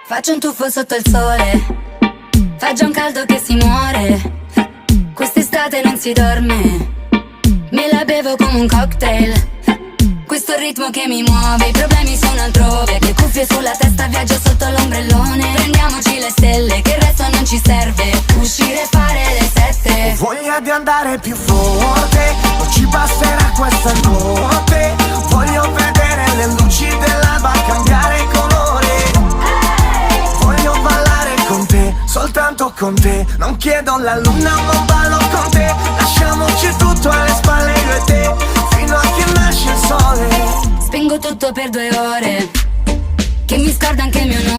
Faccio un tuffo sotto il sole, fa già un caldo che si muore. Quest'estate non si dorme, me la bevo come un cocktail. Questo è il ritmo che mi muove, i problemi sono altrove. Le cuffie sulla testa, viaggio sotto l'ombrellone. Prendiamoci le stelle, che il resto non ci serve. Uscire e fare le 7. Ho voglia di andare più forte, non ci basterà questa notte. Voglio vedere le luci dell'alba cambiare colore. Voglio ballare con te, soltanto con te. Non chiedo la luna ma ballo con te. Lasciamoci tutto alle spalle io e te, fino a che nasce il sole. Spengo tutto per 2 ore, che mi scorda anche il mio nome.